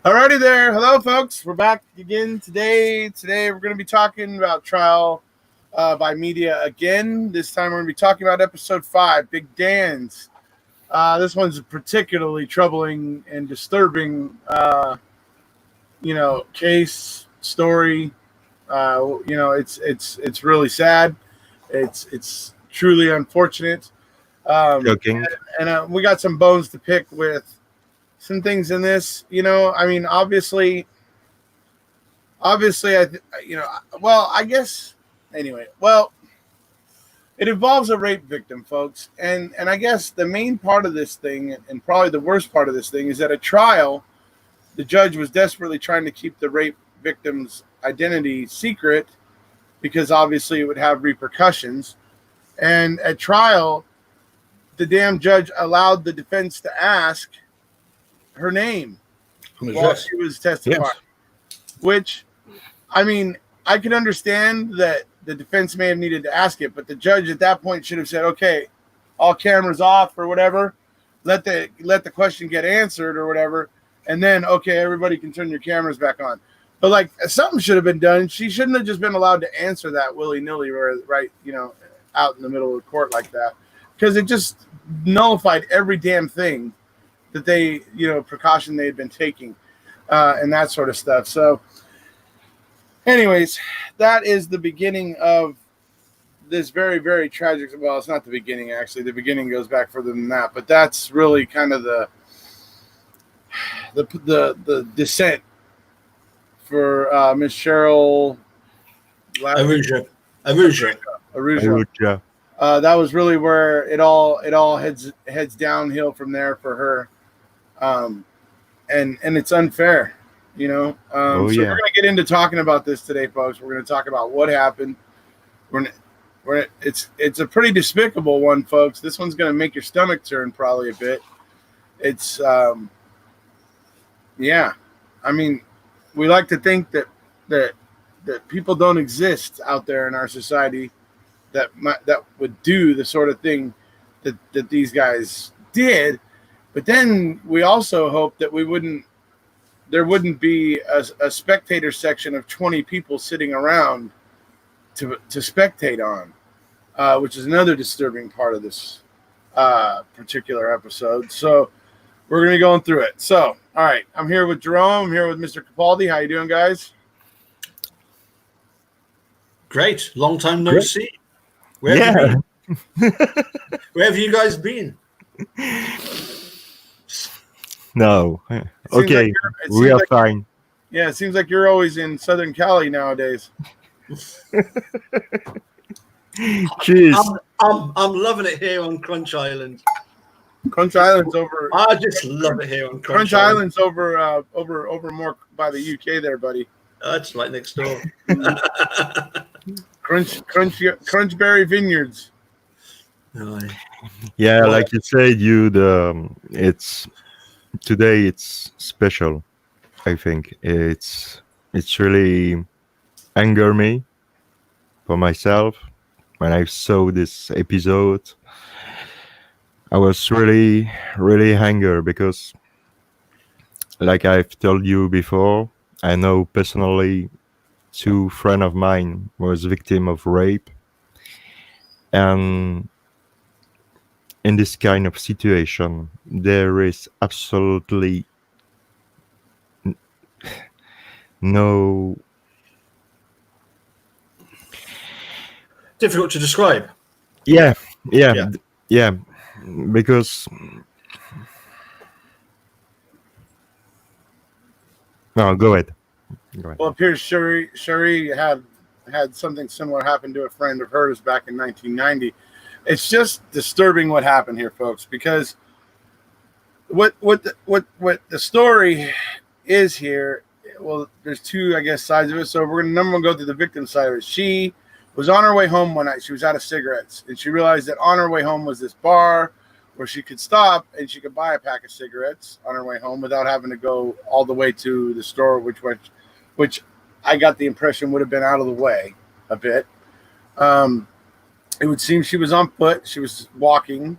Alrighty there. Hello, folks. We're back again today. Today we're going to be talking about trial by media again. This time we're going to be talking about episode 5, Big Dan's. This one's a particularly troubling and disturbing, case story. It's really sad. It's truly unfortunate. Joking. And we got some bones to pick with some things in this, obviously, it involves a rape victim, folks. And I guess the main part of this thing, and probably the worst part of this thing, is that at trial, the judge was desperately trying to keep the rape victim's identity secret because obviously it would have repercussions. And at trial, the damn judge allowed the defense to ask her name while she was testifying, which, I can understand that the defense may have needed to ask it, but the judge at that point should have said, okay, all cameras off or whatever, let the question get answered or whatever, and then, okay, everybody can turn your cameras back on. But something should have been done. She shouldn't have just been allowed to answer that willy-nilly right, out in the middle of court like that, because it just nullified every damn thing that they, precaution they had been taking, and that sort of stuff. So anyways, that is the beginning of this very, very tragic, well, it's not the beginning, actually. The beginning goes back further than that, but that's really kind of the descent for Miss Cheryl Aruja. That was really where it all heads downhill from there for her. And it's unfair, so we're going to get into talking about this today, folks. We're going to talk about what happened. It's a pretty despicable one, folks. This one's going to make your stomach turn probably a bit. It's, we like to think that people don't exist out there in our society that would do the sort of thing that these guys did. But then we also hope that there wouldn't be a spectator section of 20 people sitting around to spectate on, which is another disturbing part of this particular episode. So we're going to be going through it. So, all right, I'm here with Jerome. I'm here with Mr. Capaldi. How you doing, guys? Great. Long time no see. Where have you guys been? No. Okay. We are fine. Yeah, it seems like you're always in Southern Cali nowadays. Jeez. I'm loving it here on Crunch Island. Crunch Island's over. I just love it here on Crunch Island's over more by the UK there, buddy. That's right next door. Crunchberry Vineyards. Yeah, like you said, today it's special. I think it's really anger me for myself. When I saw this episode, I was really, really angry because, like I've told you before, I know personally 2 friends of mine was victim of rape, and in this kind of situation, there is absolutely no. Difficult to describe. Yeah. Because no, go ahead. Well, it appears Cherie had something similar happen to a friend of hers back in 1990. It's just disturbing what happened here, folks, because what the story is here. Well, there's 2, I guess, sides of it. So we're gonna go through the victim side of it. She was on her way home one night. She was out of cigarettes, and she realized that on her way home was this bar where she could stop and she could buy a pack of cigarettes on her way home without having to go all the way to the store, which I got the impression would have been out of the way a bit. It would seem she was on foot. She was walking,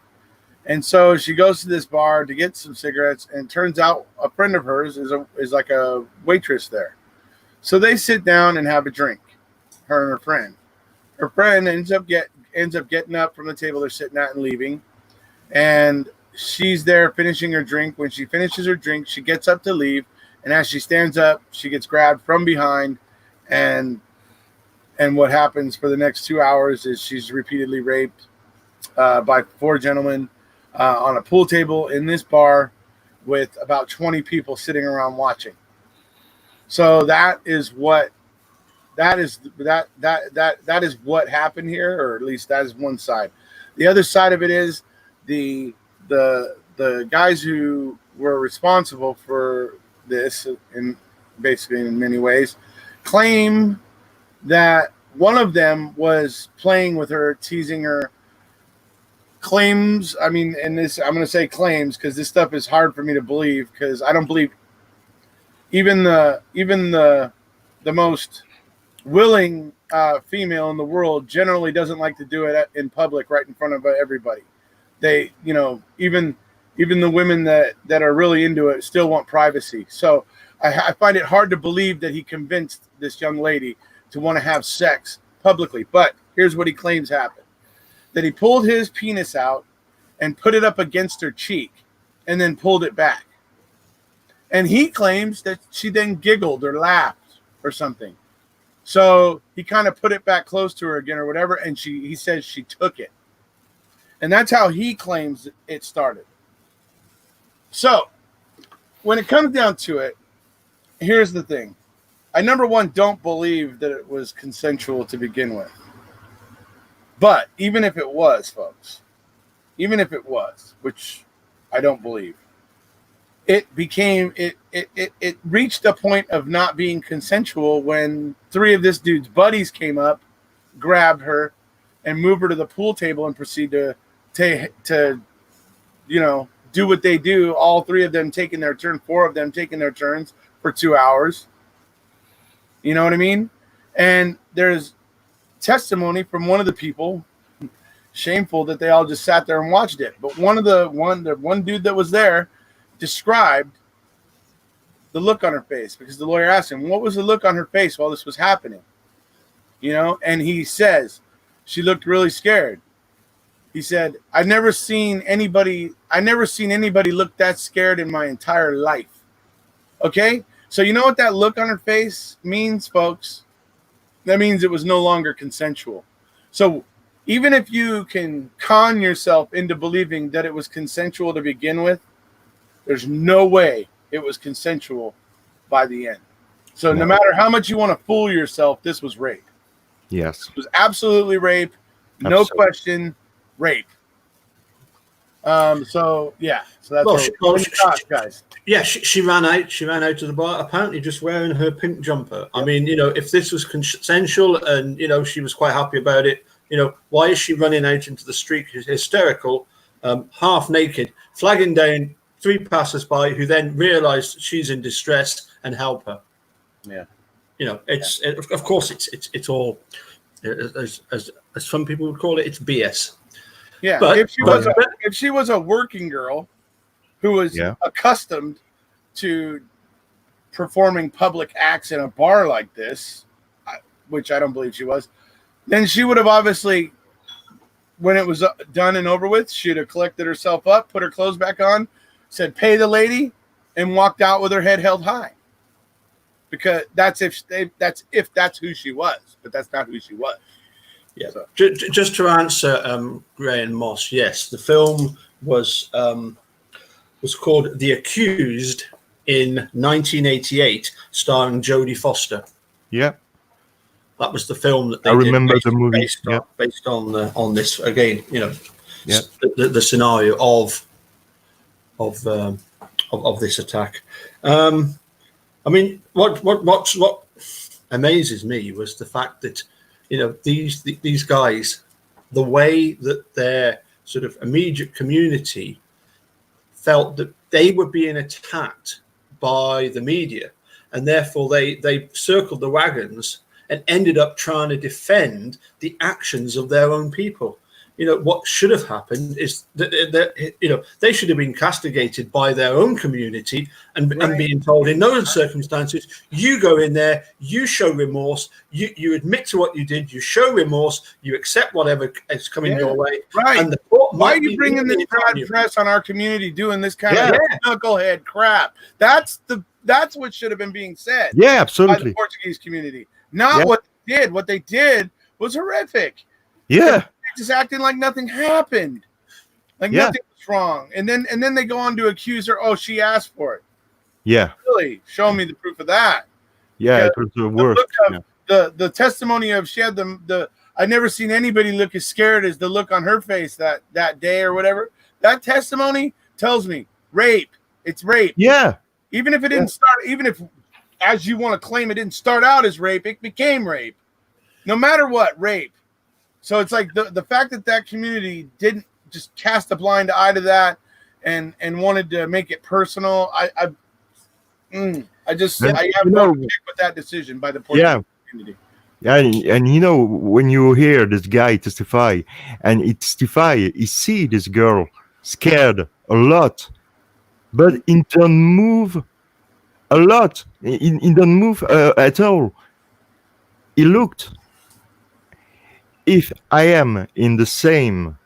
And so she goes to this bar to get some cigarettes, and it turns out a friend of hers is like a waitress there. So they sit down and have a drink, her and her friend. Her friend ends up getting up from the table they're sitting at and leaving. And she's there finishing her drink. When she finishes her drink, she gets up to leave. And as she stands up, she gets grabbed from behind. And what happens for the next 2 hours is she's repeatedly raped by 4 gentlemen on a pool table in this bar with about 20 people sitting around watching. So that is what happened here, or at least that is one side. The other side of it is the guys who were responsible for this, in many ways, claim that one of them was playing with her, teasing her. Claims, I mean, and this, I'm going to say claims because this stuff is hard for me to believe, because I don't believe even the most willing female in the world generally doesn't like to do it in public right in front of everybody. They, even the women that are really into it still want privacy. So I find it hard to believe that he convinced this young lady to want to have sex publicly. But here's what he claims happened. That he pulled his penis out and put it up against her cheek and then pulled it back. And he claims that she then giggled or laughed or something. So he kind of put it back close to her again or whatever, and he says she took it. And that's how he claims it started. So when it comes down to it, here's the thing. I, number one, don't believe that it was consensual to begin with. But even if it was, folks, even if it was, which I don't believe, it reached a point of not being consensual when 3 of this dude's buddies came up, grabbed her, and moved her to the pool table and proceeded to do what they do. All 3 of them taking their turn, 4 of them taking their turns for 2 hours. You know what I mean? And there's testimony from one of the people. Shameful that they all just sat there and watched it. But the one dude that was there described the look on her face, because the lawyer asked him, what was the look on her face while this was happening? And he says, she looked really scared. He said, I've never seen anybody look that scared in my entire life. Okay? So you know what that look on her face means, folks? That means it was no longer consensual. So even if you can con yourself into believing that it was consensual to begin with, there's no way it was consensual by the end. So no matter how much you want to fool yourself, this was rape. Yes. It was absolutely rape. No question, rape. So that's guys. Yeah, she ran out. She ran out of the bar, apparently just wearing her pink jumper. Yep. I mean, if this was consensual and she was quite happy about it, why is she running out into the street hysterical, half naked, flagging down 3 passers-by who then realise she's in distress and help her? Yeah, of course it's all, as some people would call it, it's BS. Yeah, but if she was a working girl who was accustomed to performing public acts in a bar like this, which I don't believe she was, then she would have obviously, when it was done and over with, she'd have collected herself up, put her clothes back on, said, pay the lady, and walked out with her head held high. Because that's if that's who she was, but that's not who she was. Yeah. So. Just to answer Gray and Moss, yes, the film was called The Accused in 1988, starring Jodie Foster. Yeah. That was the film that they remember the movie based on this again. The scenario of this attack. I mean, what amazes me was the fact that these guys, the way that their sort of immediate community felt that they were being attacked by the media, and therefore they circled the wagons and ended up trying to defend the actions of their own people. what should have happened is that they should have been castigated by their own community and being told, in those circumstances, you go in there, you show remorse, you admit to what you did, you show remorse, you accept whatever is coming your way. Right. And the court Why are you bringing this bad press on our community doing this kind of knucklehead crap? That's what should have been being said. Yeah, absolutely. By the Portuguese community, not what they did. What they did was horrific. Yeah. Just acting like nothing happened, like nothing was wrong, and then they go on to accuse her. Oh, she asked for it. Yeah, really? Show me the proof of that. Yeah, it was the worst. The testimony of she had the I've never seen anybody look as scared as the look on her face that day or whatever. That testimony tells me rape. It's rape. Yeah. Even if it didn't start, even if, as you want to claim, it didn't start out as rape, it became rape. No matter what, rape. So it's like the fact that community didn't just cast a blind eye to that and wanted to make it personal. I have no kick with that decision by the Portuguese community. Yeah, and when you hear this guy testify, and he see this girl scared a lot, but it don't move a lot. It don't move at all. He looked. If I am in the same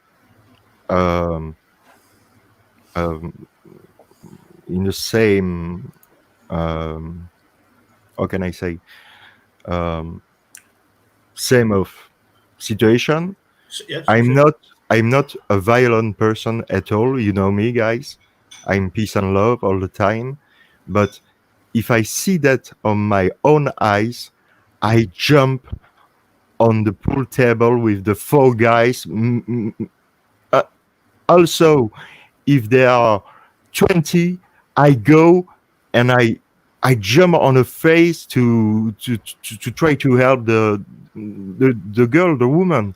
how can I say, same of situation, I'm not a violent person at all. You know me, guys. I'm peace and love all the time. But if I see that on my own eyes, I jump on the pool table with the 4 guys. Also, if there are 20, I go and I jump on a face to try to help the girl, the woman,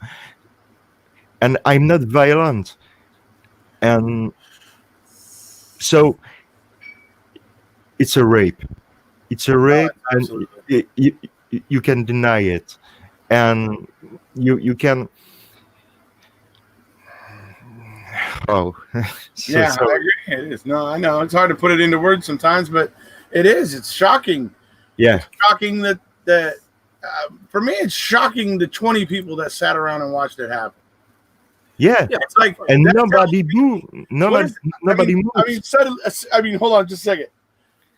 and I'm not violent, and so it's a rape. It's a rape, and you can deny it. And you can. Oh, I agree. It is. No, I know it's hard to put it into words sometimes, but it is. It's shocking. Yeah, it's shocking that for me, it's shocking the 20 people that sat around and watched it happen. Yeah, it's like, and nobody moved. Nobody moved. I mean, hold on, just a second.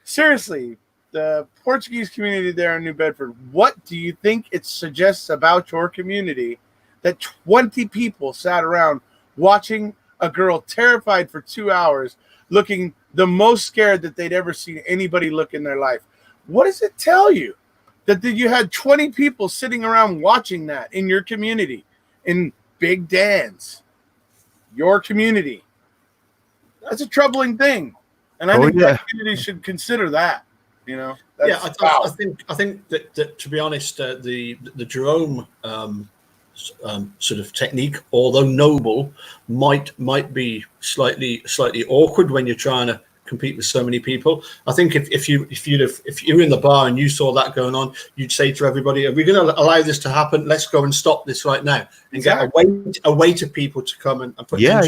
Seriously. The Portuguese community there in New Bedford, what do you think it suggests about your community that 20 people sat around watching a girl terrified for 2 hours, looking the most scared that they'd ever seen anybody look in their life? What does it tell you? That you had 20 people sitting around watching that in your community, in Big Dan's, your community. That's a troubling thing. And I think the community should consider that. I think that to be honest, the Jerome sort of technique, although noble, might be slightly awkward when you're trying to compete with so many people. I think if you're in the bar and you saw that going on, you'd say to everybody, "Are we going to allow this to happen? Let's go and stop this right now and get a way to people to come and put." Yeah.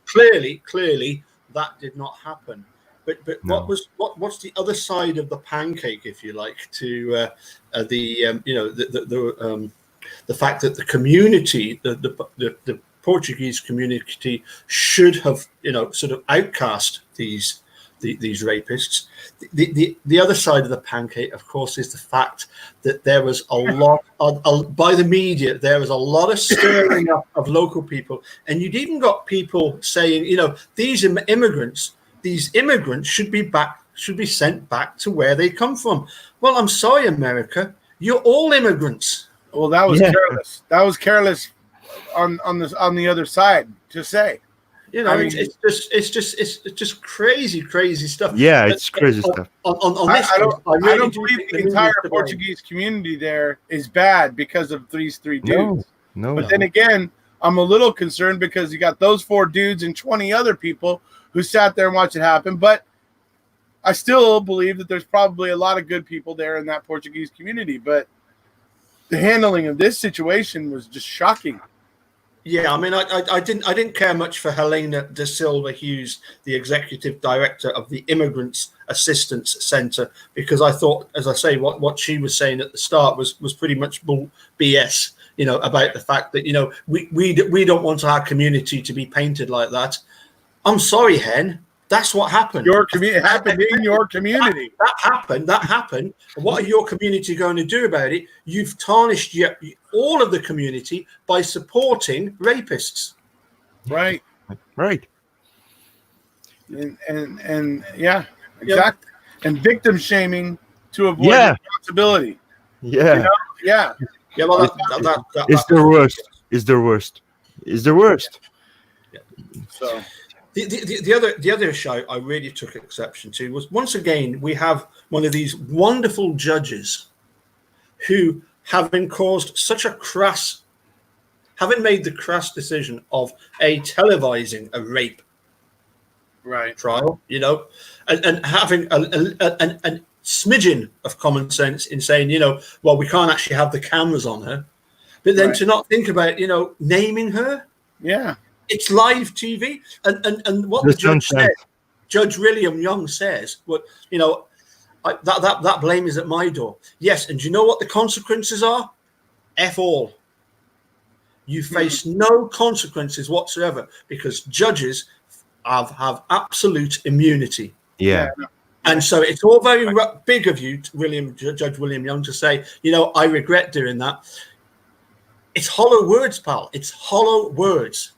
Clearly, that did not happen. But no. What's the other side of the pancake, if you like, to the fact that the community, the Portuguese community, should have sort of outcast these rapists. The other side of the pancake, of course, is the fact that there was a lot by the media. There was a lot of stirring up of local people, and you'd even got people saying, these immigrants. These immigrants should be sent back to where they come from. Well, I'm sorry, America, you're all immigrants. Well, that was careless. That was careless on the other side to say. It's just crazy stuff. Yeah, it's crazy stuff. I don't believe the entire Portuguese community there is bad because of these 3 dudes. No. But then again, I'm a little concerned because you got those 4 dudes and 20 other people who sat there and watched it happen. But I still believe that there's probably a lot of good people there in that Portuguese community. But the handling of this situation was just shocking. Yeah, I mean, I didn't care much for Helena da Silva Hughes, the executive director of the Immigrants Assistance Centre, because I thought, as I say, what she was saying at the start was pretty much bull BS. About the fact that we don't want our community to be painted like that. I'm sorry, Hen. That's what happened. It happened in your community. That happened. And what are your community going to do about it? You've tarnished all of the community by supporting rapists. Right. Right. And yeah, exactly. And victim shaming to avoid responsibility. Yeah. Yeah. Yeah. Well, it's the worst. It's the worst. It's the worst. Yeah. So. The other show I really took exception to was, once again, we have one of these wonderful judges who, having made the crass decision of televising a rape trial, and having a smidgen of common sense in saying, well, we can't actually have the cameras on her, but then to not think about, naming her. Yeah. It's live TV, and what the judge said, Judge William Young says, that blame is at my door. Yes, and do you know what the consequences are? F all. You face no consequences whatsoever, because judges have absolute immunity. Yeah. And so it's all very big of you, Judge William Young, to say, I regret doing that. It's hollow words, pal. It's hollow words.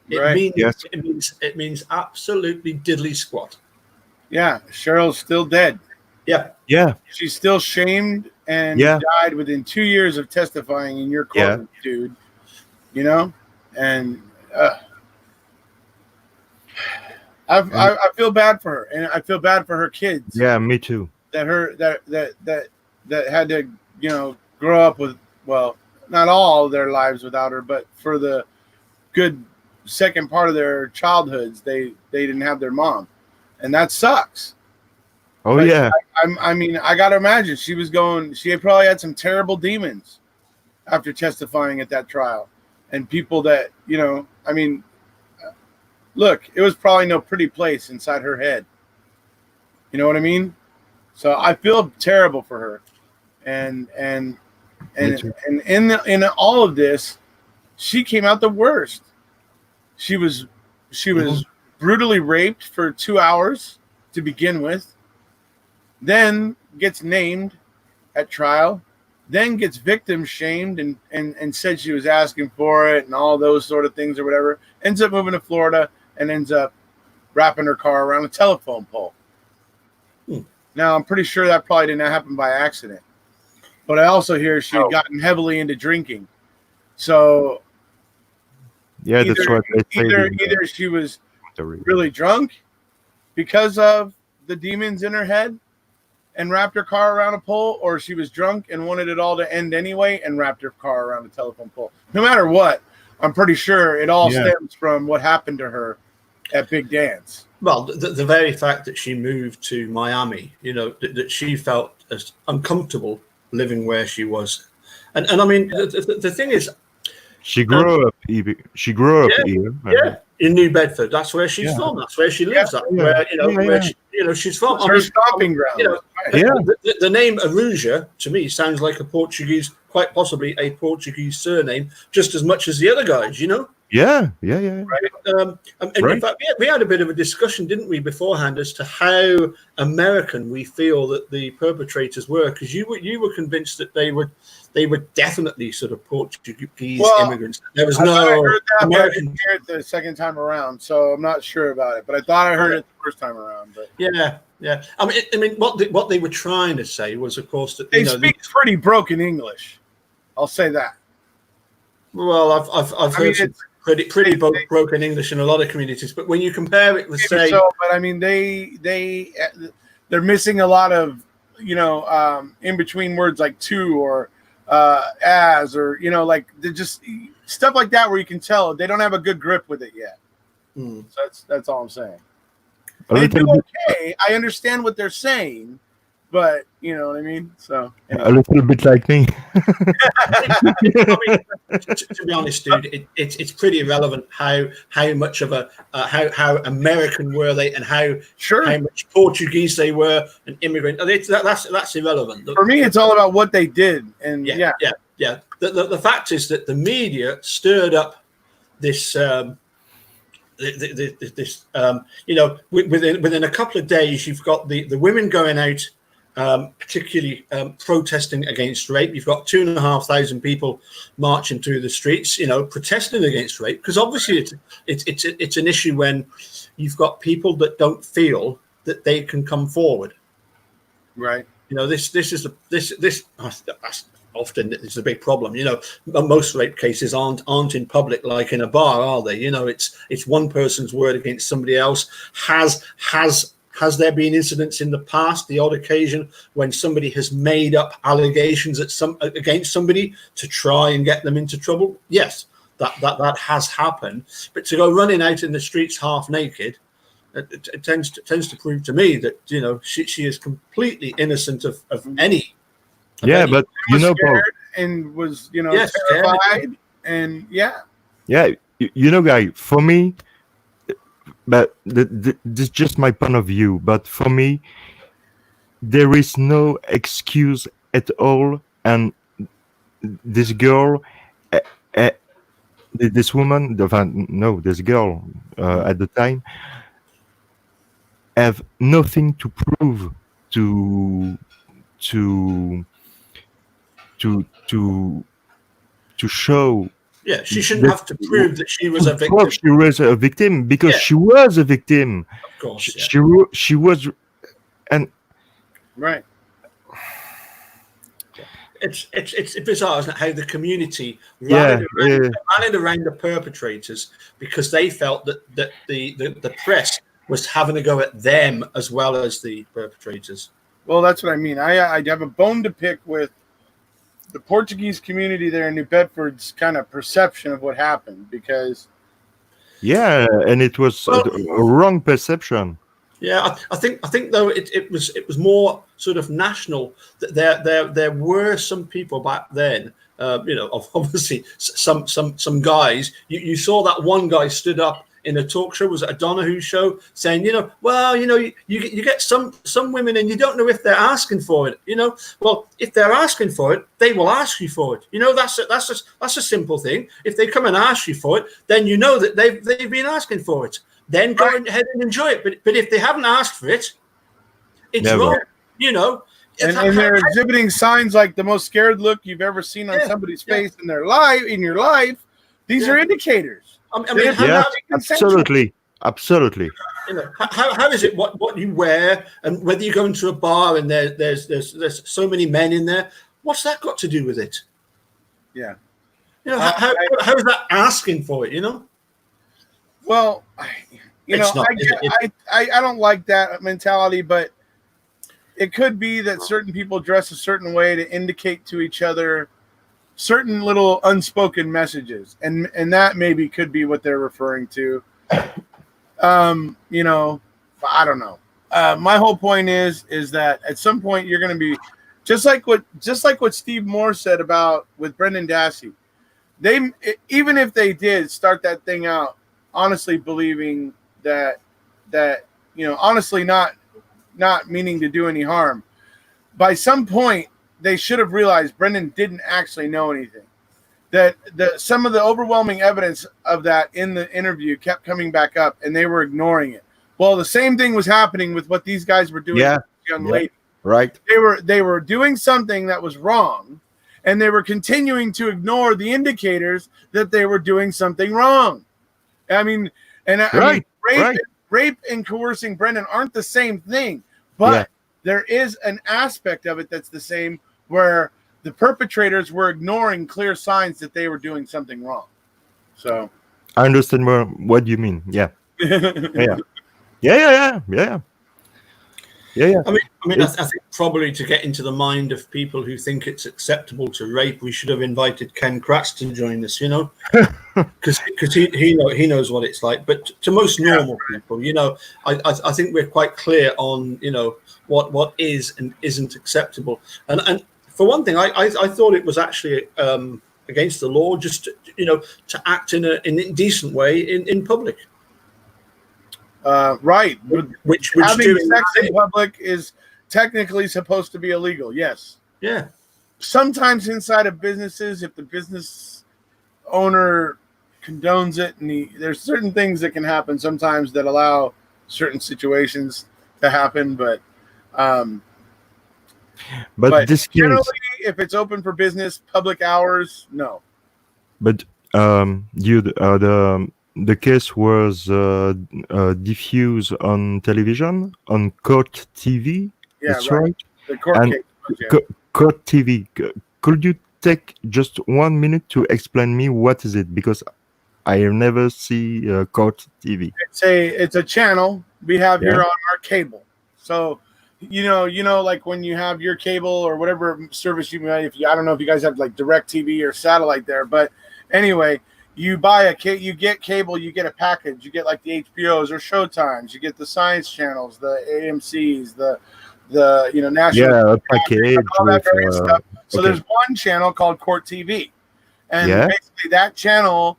It means absolutely diddly squat. Yeah, Cheryl's still dead. Yeah. Yeah. She's still shamed and died within 2 years of testifying in your court, dude. And I feel bad for her, and I feel bad for her kids. Yeah, me too. That had to, grow up with, well, not all their lives without her, but for the good second part of their childhoods, they didn't have their mom, and that sucks. Oh, but yeah. I mean, I gotta imagine she probably had some terrible demons after testifying at that trial, and people that look, it was probably no pretty place inside her head. You know what I mean? So I feel terrible for her, and in all of this, she came out the worst. She was brutally raped for 2 hours to begin with, then gets named at trial, then gets victim shamed and said she was asking for it and all those sort of things or whatever, ends up moving to Florida and ends up wrapping her car around a telephone pole. Now, I'm pretty sure that probably didn't happen by accident, but I also hear she had gotten heavily into drinking. So that's what either she was really drunk because of the demons in her head and wrapped her car around a pole, or she was drunk and wanted it all to end anyway and wrapped her car around a telephone pole. No matter what, I'm pretty sure it all stems from what happened to her at Big Dance. Well, the very fact that she moved to Miami, that she felt as uncomfortable living where she was. And I mean, the thing is, she grew up here. Yeah, in New Bedford. That's where she's from. That's where she lives. That's where she's from. It's her stomping ground. The name Aruja to me sounds like a Portuguese, quite possibly a Portuguese surname, just as much as the other guys. Yeah. Right. In fact, we had a bit of a discussion, didn't we, beforehand, as to how American we feel that the perpetrators were, because you were convinced that they were definitely sort of Portuguese immigrants. There was no American. I didn't hear it the second time around, so I'm not sure about it. But I thought I heard it the first time around. But yeah. I mean, what they were trying to say was, of course, that they speak pretty broken English. I'll say that. Well, I've heard some pretty broken English in a lot of communities, but when you compare it with, say, but I mean, they're missing a lot of in between words like to or as, or like they're just stuff like that where you can tell they don't have a good grip with it yet. So that's all I'm saying. They do okay. I understand what they're saying, but you know what I mean. So A anyway. little bit like me. I mean, to be honest, dude, it's pretty irrelevant how much of a how American were they and how Sure. much Portuguese they were, an immigrant. That's irrelevant. For me, it's all about what they did, and yeah. The fact is that the media stirred up this. Within a couple of days, you've got the women going out, particularly protesting against rape. You've got 2,500 people marching through the streets, protesting against rape, because obviously it's an issue when you've got people that don't feel that they can come forward. Right. This often it's a big problem. Most rape cases aren't in public, like in a bar, are they? It's one person's word against somebody else. Has there been incidents in the past, the odd occasion when somebody has made up allegations against somebody to try and get them into trouble? Yes, that has happened. But to go running out in the streets half naked, it tends to prove to me that she is completely innocent of any. Yeah, but Paul, and was Yes, terrified, and yeah, guy. For me, but this is just my point of view. But for me, there is no excuse at all, and this girl, this woman, this girl at the time, have nothing to prove to show. Yeah, she shouldn't have to prove that she was a victim. She was a victim because she was a victim. Of course, she was, and right. It's bizarre, isn't it? How the community rallied around the perpetrators because they felt that the press was having a go at them as well as the perpetrators. Well, that's what I mean. I have a bone to pick with the Portuguese community there in New Bedford's kind of perception of what happened, because and it was a wrong perception. Yeah, I think though it was more sort of national. That there were some people back then, obviously some guys. You saw that one guy stood up in a talk show, was it a Donahue show, saying, you get some women and you don't know if they're asking for it. Well, if they're asking for it, they will ask you for it. That's a simple thing. If they come and ask you for it, then you know that they've been asking for it. Then go ahead and enjoy it. But if they haven't asked for it, it's wrong. And they're exhibiting signs like the most scared look you've ever seen on somebody's face in your life. These are indicators. I mean, absolutely. How is it what you wear and whether you go into a bar and there's so many men in there? What's that got to do with it? Yeah. How is that asking for it? Well, I don't like that mentality, but it could be that certain people dress a certain way to indicate to each other certain little unspoken messages, and that maybe could be what they're referring to. I don't know. My whole point is that at some point you're going to be just like what Steve Moore said about with Brendan Dassey. They, even if they did start that thing out honestly believing that honestly not meaning to do any harm, by some point they should have realized Brendan didn't actually know anything. That some of the overwhelming evidence of that in the interview kept coming back up, and they were ignoring it. Well, the same thing was happening with what these guys were doing with this young lady. Right. They were doing something that was wrong, and they were continuing to ignore the indicators that they were doing something wrong. I mean, rape and coercing Brendan aren't the same thing, but there is an aspect of it that's the same, where the perpetrators were ignoring clear signs that they were doing something wrong. So I understand what you mean. Yeah. Yeah. Yeah. I think probably to get into the mind of people who think it's acceptable to rape, we should have invited Ken Kratz to join us, because he knows what it's like. But to most normal people, I think we're quite clear on what is and isn't acceptable. And for one thing, I thought it was actually against the law just to act in a decent way in public. Right. Which having sex in public is technically supposed to be illegal. Yes. Yeah. Sometimes inside of businesses, if the business owner condones it, and there's certain things that can happen sometimes that allow certain situations to happen, but this generally, case, if it's open for business, public hours, no. but the case was diffused on television, on Court TV. Yeah, that's right. The court And case. Yeah. Court TV. Could you take just 1 minute to explain me what is it? Because I never see Court TV. It's a channel we have here on our cable. So, like when you have your cable or whatever service you may, I don't know if you guys have like direct TV or satellite there, but anyway, you buy you get cable, you get a package, you get like the HBOs or Showtimes, you get the science channels, the AMCs, the national a package all that with, various stuff. So there's one channel called Court TV, and basically that channel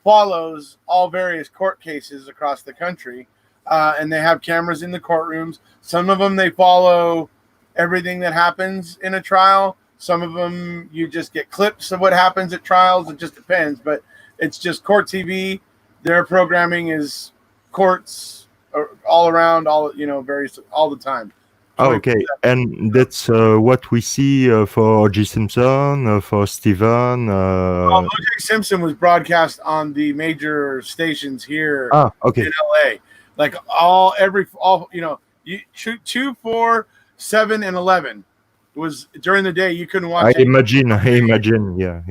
follows all various court cases across the country, and they have cameras in the courtrooms. Some of them they follow everything that happens in a trial. Some of them you just get clips of what happens at trials. It just depends, but it's just Court TV. Their programming is courts all around, various all the time. Oh, okay, and that's what we see for O.J. Simpson, for Stephen. O.J. Simpson was broadcast on the major stations here in LA, like all 2, 4, 7, and 11 was during the day. You couldn't watch. I imagine. Yeah.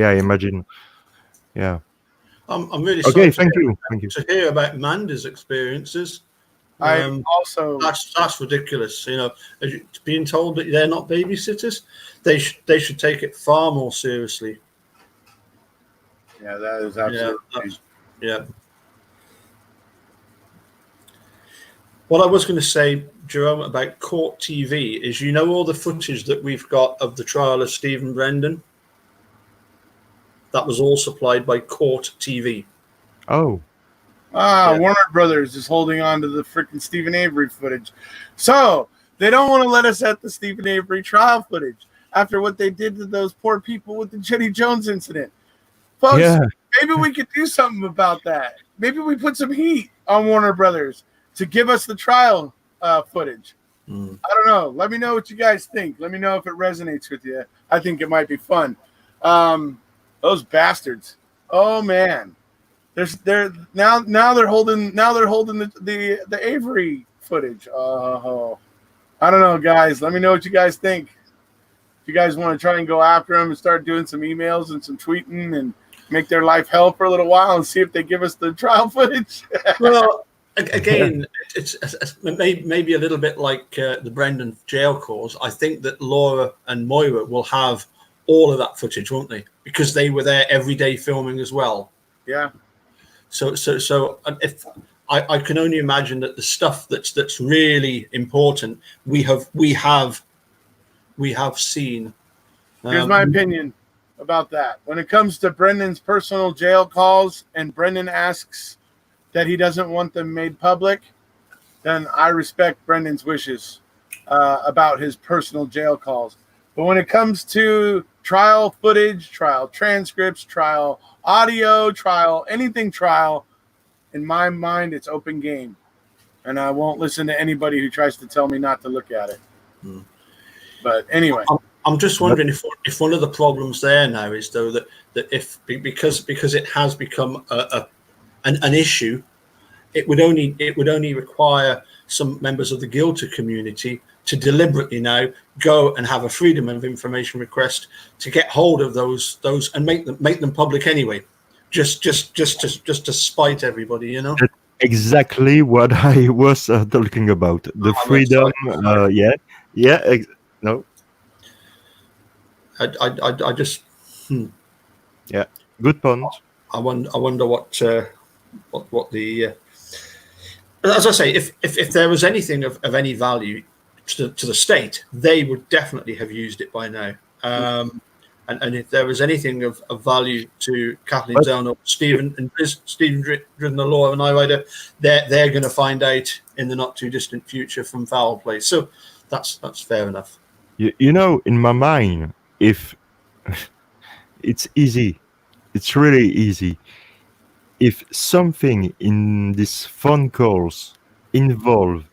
I imagine. Yeah. I'm really sorry. Thank you to hear about Manda's experiences. I also that's ridiculous. Being told that they're not babysitters, they should take it far more seriously. Yeah, that is absolutely. Yeah. What I was going to say, Jerome, about Court TV is, all the footage that we've got of the trial of Stephen Brendan. That was all supplied by Court TV. Oh. Warner Brothers is holding on to the freaking Stephen Avery footage. So they don't want to let us at the Stephen Avery trial footage after what they did to those poor people with the Jenny Jones incident. Folks, maybe we could do something about that. Maybe we put some heat on Warner Brothers to give us the trial footage. I don't know. Let me know what you guys think. Let me know if it resonates with you. I think it might be fun. Those bastards. Oh, man. They're holding the Avery footage. Oh, I don't know, guys. Let me know what you guys think. If you guys want to try and go after them and start doing some emails and some tweeting and make their life hell for a little while and see if they give us the trial footage. Well, again, it's maybe a little bit like the Brendan jail calls. I think that Laura and Moira will have all of that footage, won't they? Because they were there every day filming as well. Yeah. So if I can only imagine that the stuff that's really important we have seen. Here's my opinion about that. When it comes to Brendan's personal jail calls and Brendan asks that he doesn't want them made public, then I respect Brendan's wishes about his personal jail calls. But when it comes to trial footage, trial transcripts, trial audio, trial, anything trial, in my mind, it's open game. And I won't listen to anybody who tries to tell me not to look at it. But anyway. I'm just wondering if one of the problems there now is, though, that if because it has become an issue, it would only require some members of the Guilty community to deliberately now go and have a freedom of information request to get hold of those and make them public anyway, just to spite everybody, exactly what I was talking about. The I'm freedom, excited. yeah, yeah, no, I just yeah, good point. I wonder what the as I say, if there was anything of any value to the state, they would definitely have used it by now. And if there was anything of value to Kathleen But Zellner, Stephen and Stephen driven the law of an eye rider, they're going to find out in the not too distant future from foul play. So that's fair enough. you know, in my mind, if it's easy, it's really easy. If something in these phone calls involved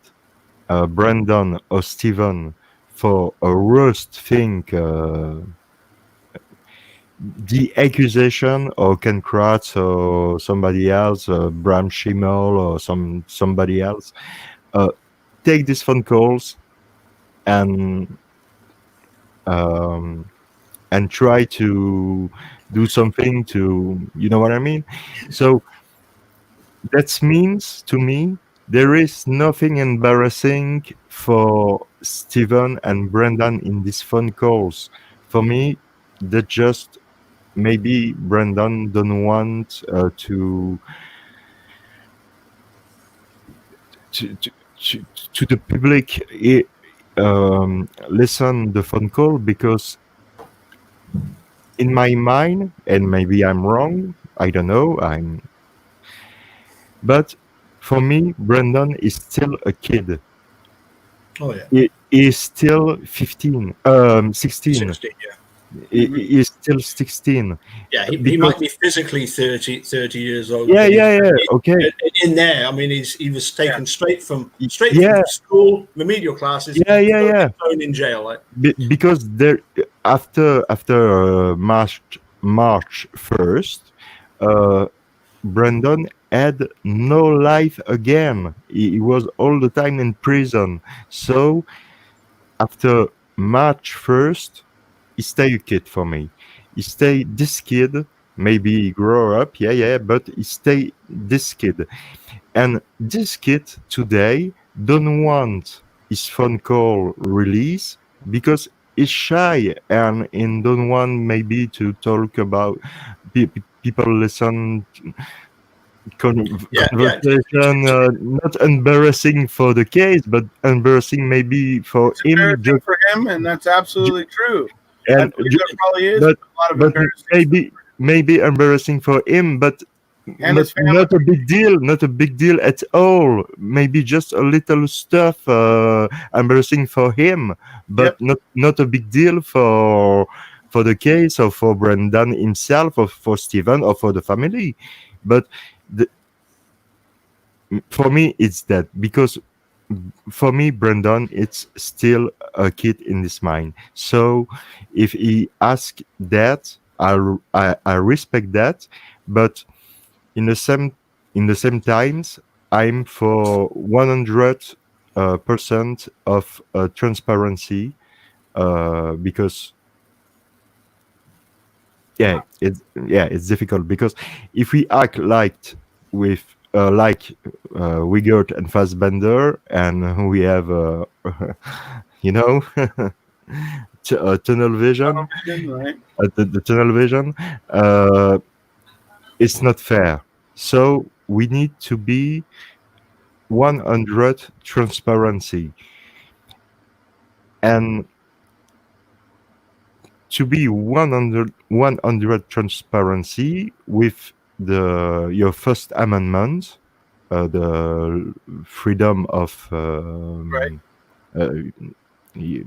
Brandon or Stephen for a worst thing, the accusation or Ken Kratz or somebody else, Bram Schimmel or somebody else, uh, take these phone calls and um, and try to do something to, you know what I mean? So that means to me there is nothing embarrassing for Stephen and Brendan in these phone calls. For me, they just maybe Brendan don't want to, to, to the public listen the phone call because in my mind, and maybe I'm wrong, I don't know, but for me, Brendan is still a kid. Oh yeah, He is still 15, 16. 16. Yeah. He is still 16 Yeah, he because might be physically 30 years old, yeah, but yeah, yeah. Okay, in there, I mean, he was Yeah. taken straight from yeah, school, remedial classes, yeah, yeah, yeah. thrown in jail. Like, Because there after March 1st, uh, Brandon had no life again. He was all the time in prison. So after March 1st, he stay a kid for me. He stay this kid. Maybe he grow up, yeah, yeah, but he stay this kid. And this kid today don't want his phone call release because he's shy and don't want maybe to talk about people listen yeah, yeah. conversation, not embarrassing for the case, but embarrassing maybe for It's him embarrassing just for him, and that's absolutely true. I and believe there probably is but a lot of but embarrassing stuff maybe embarrassing for him, but and his family. not a big deal, not a big deal at all. Maybe just a little stuff embarrassing for him, but Yep. not a big deal for the case or for Brendan himself or for Stephen or for the family. But the, for me, it's that because for me, Brendan, it's still a kid in his mind. So if he asks that, I respect that, but in the same times, I'm for 100% of transparency because it's difficult because if we act with like Wigert and Fassbender and we have you know tunnel vision, Television, right? the tunnel vision, uh, it's not fair. So we need to be 100 transparency and to be 100 transparency with the your First Amendment, the freedom of Right. uh, y-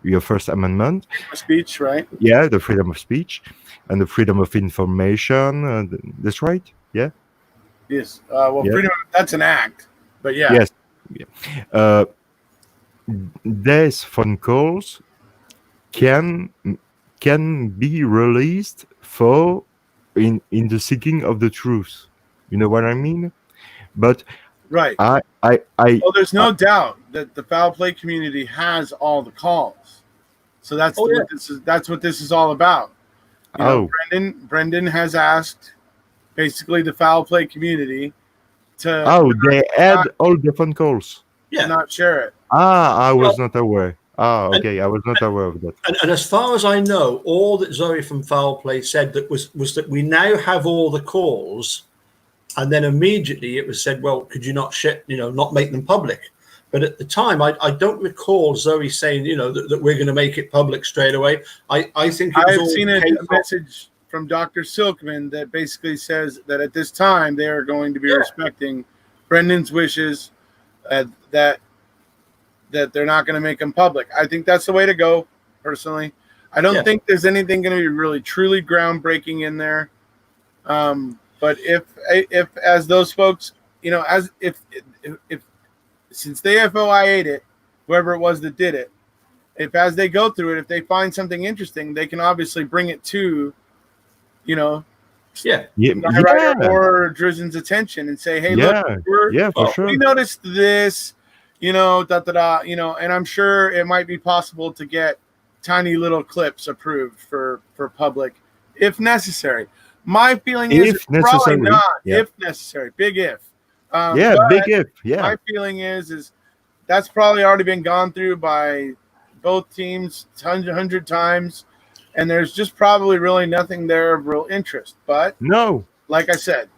your First Amendment, Freedom of speech, right? yeah, the freedom of speech and the freedom of information. That's right. Yeah, Yes. Well, yeah, freedom, that's an act. But yeah. yes. Yeah. Uh, these phone calls can can be released for in the seeking of the truth. You know what I mean? But Right. I Well, there's no doubt that the foul play community has all the calls. So oh yeah, that's what this is all about. oh Brendan has asked basically the foul play community Oh, they not, add all the phone calls. to Yeah. not share it. I Well, was not aware. and, Okay, I was not aware of that. and as far as I know, all that Zoe from Foul Play said that was that we now have all the calls, and then immediately it was said, well, could you not not make them public? But at the time, I don't recall Zoe saying, that we're going to make it public straight away. I think it was I've all seen the a case of- message from Dr. Silkman that basically says that at this time they are going to be respecting Brendan's wishes, that they're not going to make them public. I think that's the way to go, personally. I don't think there's anything going to be really truly groundbreaking in there. But if as those folks, if since they FOIA'd it, whoever it was that did it, if as they go through it, if they find something interesting, they can obviously bring it to, writer or Drizzen's attention and say, hey, look, we noticed this, and I'm sure it might be possible to get tiny little clips approved for public if necessary. My feeling is it's probably not if necessary. Big if. Big if. Yeah. My feeling is that's probably already been gone through by both teams 100 times, and there's just probably really nothing there of real interest. But no, like I said,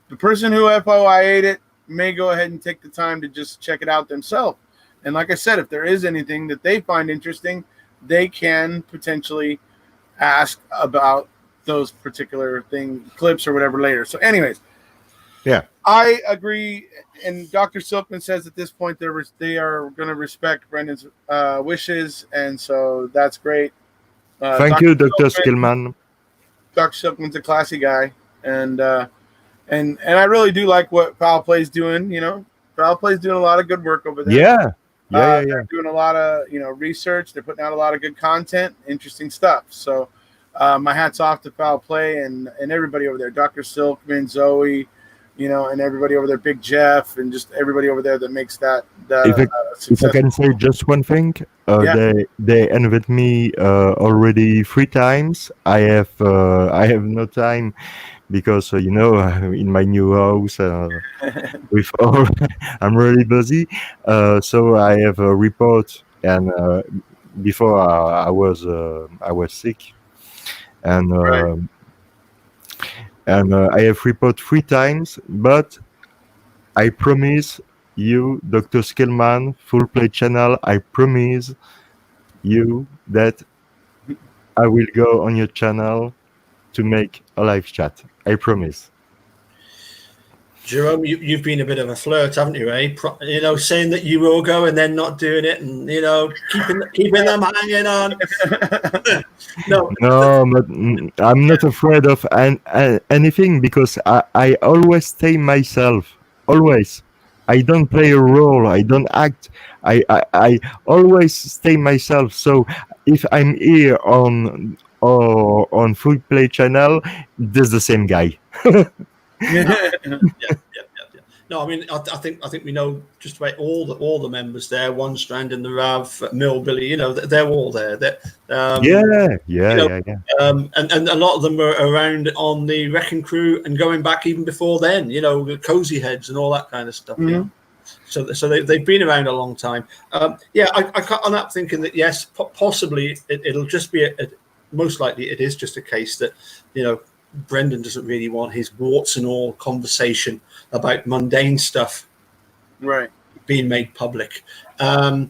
the person who FOIA'd it may go ahead and take the time to just check it out themselves. And like I said, if there is anything that they find interesting, they can potentially ask about those particular clips or whatever later. So anyways, I agree. And Dr. Silkman says at this point they are going to respect Brendan's wishes. And so that's great. Thank you, Dr. Skillman. Dr. Silkman's a classy guy. And I really do like what Foul Play's doing. Foul Play's doing a lot of good work over there. They're doing a lot of research. They're putting out a lot of good content, interesting stuff. So my hat's off to Foul Play and everybody over there, Dr. Silkman, Zoe, and everybody over there, Big Jeff, and just everybody over there that makes that. If I can say just one thing, they invited me already 3 times. I have no time because in my new house with all I'm really busy. So I have a report, and before I was sick, and I have report 3 times, but I promise you, Dr. Skillman, Full Play Channel, I promise you that I will go on your channel to make a live chat. I promise. Jerome, you've been a bit of a flirt, haven't you, eh? Saying that you will go and then not doing it, and keeping them hanging on. No, but I'm not afraid of anything because I always stay myself. Always. I don't play a role. I don't act. I always stay myself. So if I'm here on Full Play Channel, there's the same guy. Yeah. No, I mean, I think we know just about all the members there. One Strand and the Rav, Millbilly. They're all there. And a lot of them were around on the Wrecking Crew and going back even before then. The Cozy Heads and all that kind of stuff. Mm-hmm. So they've been around a long time. I'm not thinking that yes, possibly it'll just be most likely it is just a case that Brendan doesn't really want his warts and all conversation about mundane stuff being made public. I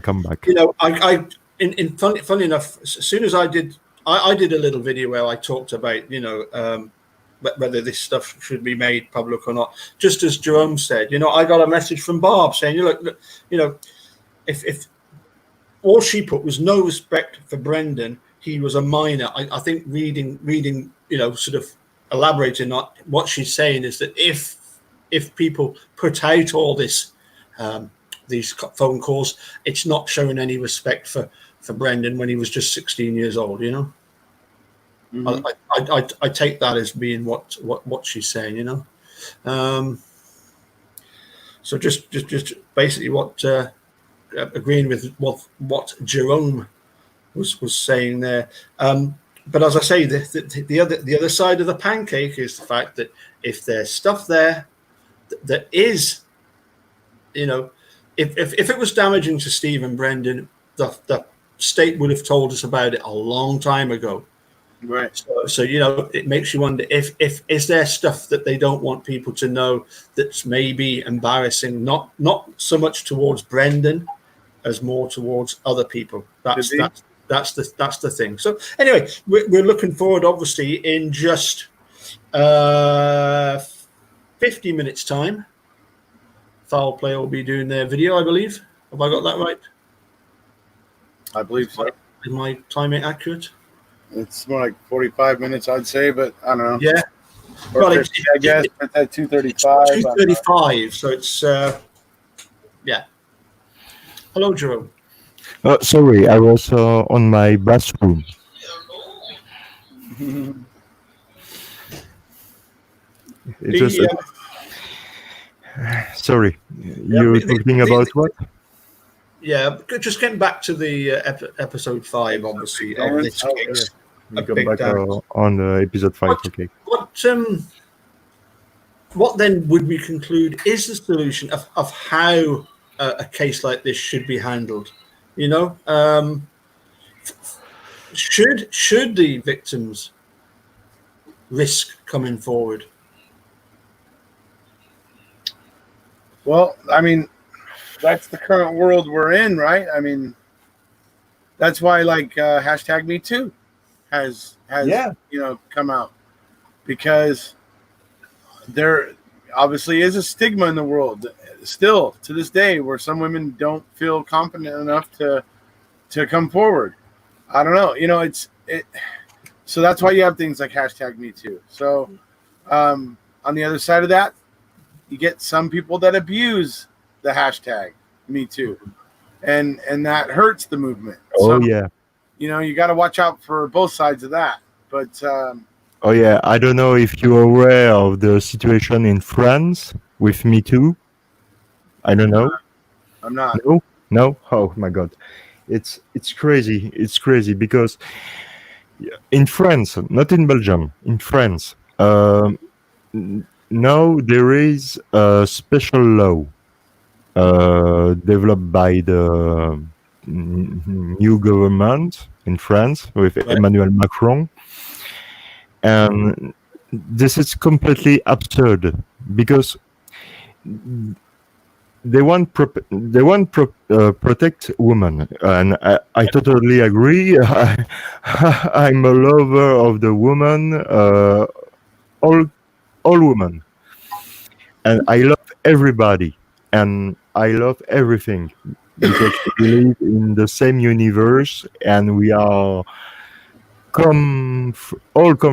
come back. Funny enough, as soon as I did a little video where I talked about whether this stuff should be made public or not. Just as Jerome said, I got a message from Barb saying, look, if all she put was no respect for Brendan, he was a minor. I think reading, sort of elaborating on what she's saying is that if people put out all this, these phone calls, it's not showing any respect for Brendan when he was just 16 years old. Mm-hmm. I take that as being what she's saying. So just basically what agreeing with what Jerome was saying there. But as I say, the other side of the pancake is the fact that if there's stuff there there is, you know, if it was damaging to Steve and Brendan, the state would have told us about it a long time ago. Right. So you know, it makes you wonder if is there stuff that they don't want people to know that's maybe embarrassing, not so much towards Brendan as more towards other people. That's the thing. So anyway, we're looking forward, obviously, in just 50 minutes time. Foul Play will be doing their video, I believe. Have I got that right? I believe so. Is my timing accurate? It's more like 45 minutes, I'd say, but I don't know. Yeah. Or Well, 50, I guess, but at 2:35. 2:35, so it's yeah. Hello, Jerome. Sorry, I was on my bathroom. It just, sorry, you're talking about what? Yeah, just getting back to the episode 5, obviously, of this case. We come back on episode 5, okay. What then would we conclude is the solution of how a case like this should be handled? You know, should the victims risk coming forward? Well, I mean, that's the current world we're in, right? I mean, that's why like hashtag MeToo has come out, because there obviously is a stigma in the world still to this day where some women don't feel confident enough to come forward. I don't know, so that's why you have things like hashtag MeToo. So on the other side of that, you get some people that abuse the hashtag MeToo, and that hurts the movement. Oh, so, yeah. You got to watch out for both sides of that. But oh yeah, I don't know if you're aware of the situation in France with MeToo. I don't know. I'm not. No. Oh my God, it's crazy. It's crazy because in France, not in Belgium, in France, now there is a special law developed by the new government in France with Emmanuel Macron, and this is completely absurd because they want protect women, and I totally agree. I'm a lover of the woman, all women, and I love everybody, and I love everything because we live in the same universe, and we are all come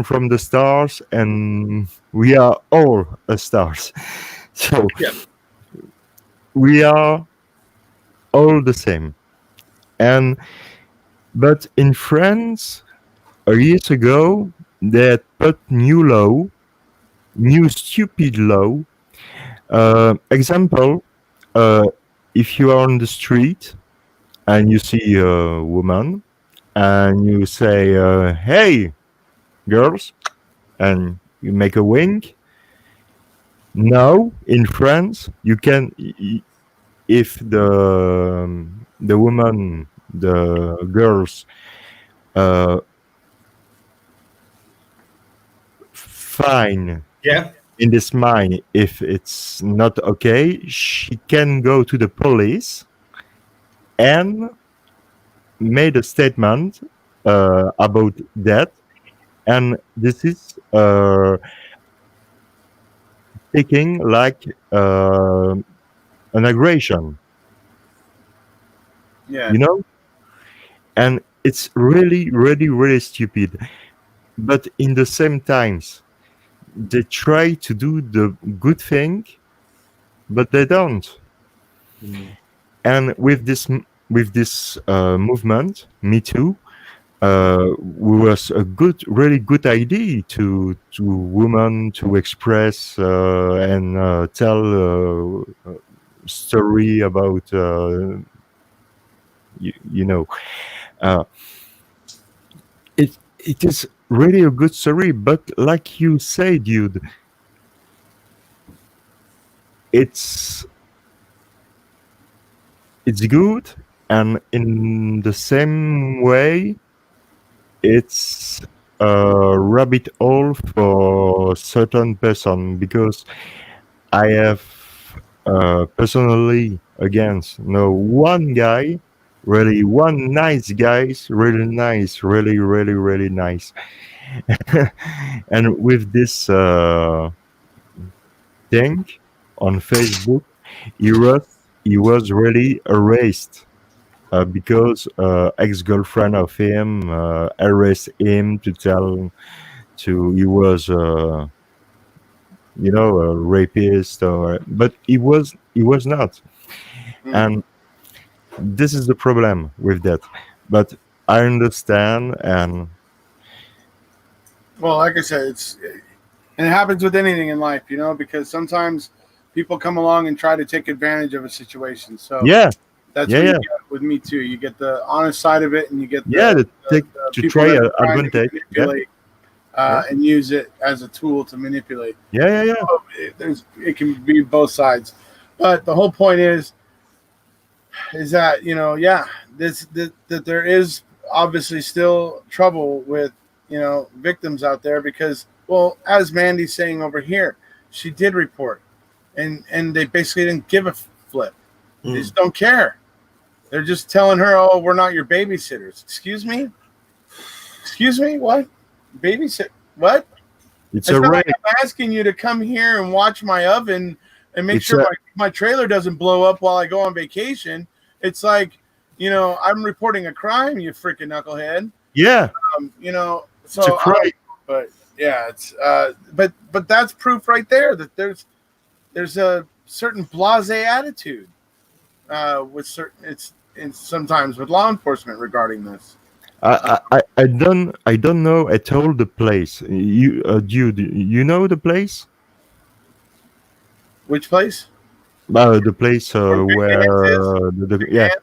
from the stars, and we are all stars. So we are all the same. But in France, years ago, they had put new stupid law. Example, if you are on the street and you see a woman and you say, hey, girls, and you make a wink. Now, in France, you can, if the woman, the girls, fine in this mind, if it's not okay, she can go to the police and made a statement about that, and this is taking like an aggression, and it's really, really, really stupid. But in the same times, they try to do the good thing, but they don't. And with this movement, Me Too, was a really good idea to women to express and tell story about it is really a good story, but like you say, dude, it's it's good, and in the same way, it's a rabbit hole for certain person, because I have personally against no one guy, really one nice guys, really nice, really nice, and with this thing on Facebook, he was really erased, because ex-girlfriend of him arrested him to tell to he was a rapist, but he was not. Mm. And this is the problem with that. But I understand, and Well, like I said, and it happens with anything in life, because sometimes people come along and try to take advantage of a situation. So yeah, that's yeah, what you yeah, get with Me Too. You get the honest side of it, and you get yeah, the to people try that are trying to advantage. Yeah, manipulate yeah, and use it as a tool to manipulate. yeah, yeah, yeah. So it can be both sides, but the whole point is that yeah, that there is obviously still trouble with victims out there because, well, as Mandy's saying over here, she did report, and they basically didn't give a flip. They just don't care. They're just telling her, "Oh, we're not your babysitters." Excuse me. Excuse me. What? Babysit? What? It's It's a not rape. like I'm asking you to come here and watch my oven and make It's sure a my trailer doesn't blow up while I go on vacation. It's like, I'm reporting a crime, you freaking knucklehead. yeah. It's a So crime. but yeah, it's but that's proof right there that there's a certain blasé attitude with certain it's sometimes with law enforcement regarding this. I don't know at all the place. Dude, you know the place? Which place? The place Where Big Dance is? where Big yeah, Dance